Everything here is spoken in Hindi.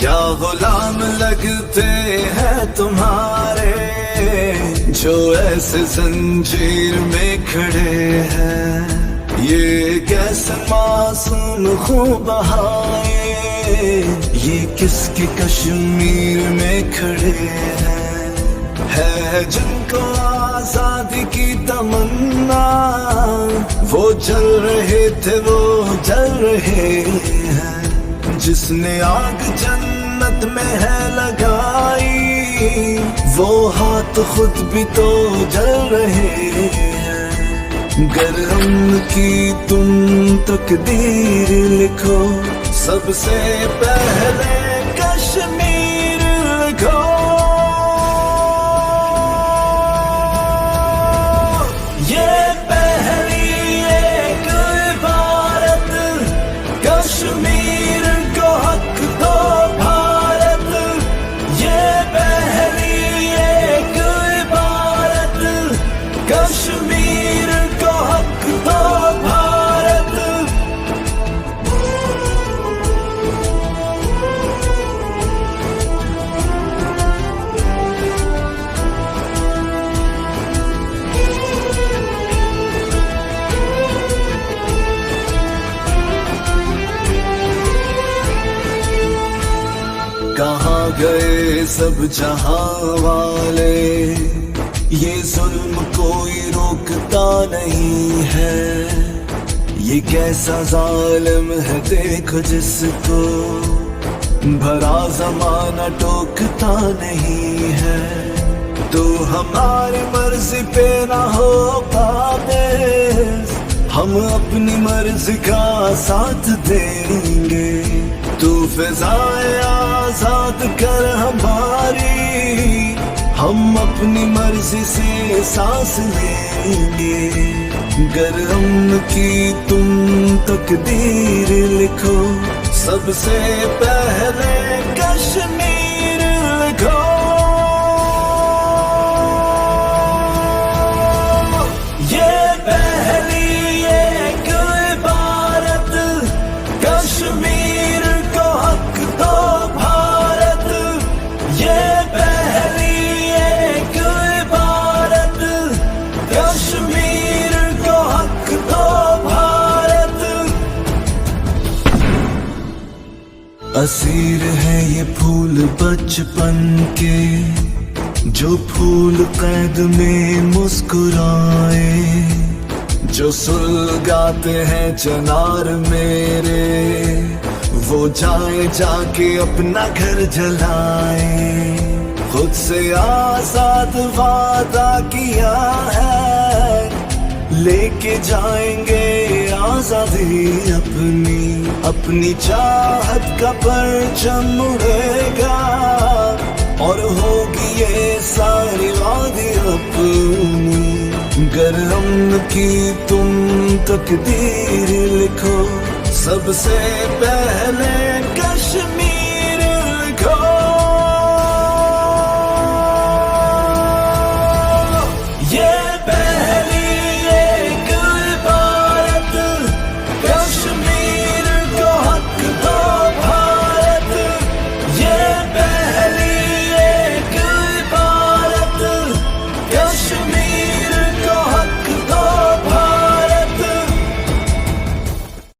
क्या गुलाम लगते हैं तुम्हारे जो ऐसे जंजीर में खड़े हैं। ये कैसे मासूम खून बहाए, ये किसके कश्मीर में खड़े हैं। है जिनको आजादी की तमन्ना, वो जल रहे थे वो जल रहे हैं। जिसने आग जन्नत में है लगाई, वो हाथ खुद भी तो जल रहे हैं। गर उनकी तुम तकदीर लिखो, सबसे पहले कश्मीर लिखो। ये पहली एक इबारत, कश्मीर को हक दो भारत। ये पहली एक इबारत, कश्मीर को हक दो भारत। कहाँ गए सब जहां वाले, ये जुल्म कोई रोकता नहीं है। ये कैसा जालिम है देखो जिसको भरा जमाना टोकता नहीं है। तो हमारी मर्जी पे ना हो पाते, हम अपनी मर्जी का साथ देंगे। तू फिजाए आजाद कर हमारी, हम अपनी मर्जी से सांस लेंगे। गर उनकी तुम तकदीर लिखो, सबसे पहले कश्मीर लिखो। ये पहली एक इबारत, कश्मीर को हक दो भारत। ये पहली एक इबारत, कश्मीर को हक दो भारत। असीर है ये फूल बचपन के, जो फूल कैद में मुस्कुराए। जो सुलगाते हैं चनार मेरे, वो जाए जाके अपना घर जलाए। खुद से आजाद वादा किया है, लेके जाएंगे आजादी अपनी। अपनी चाहत का परचम उड़ेगा, और होगी ये सारी वादी अपनी। गर उनकी तुम तकदीर लिखो, सबसे पहले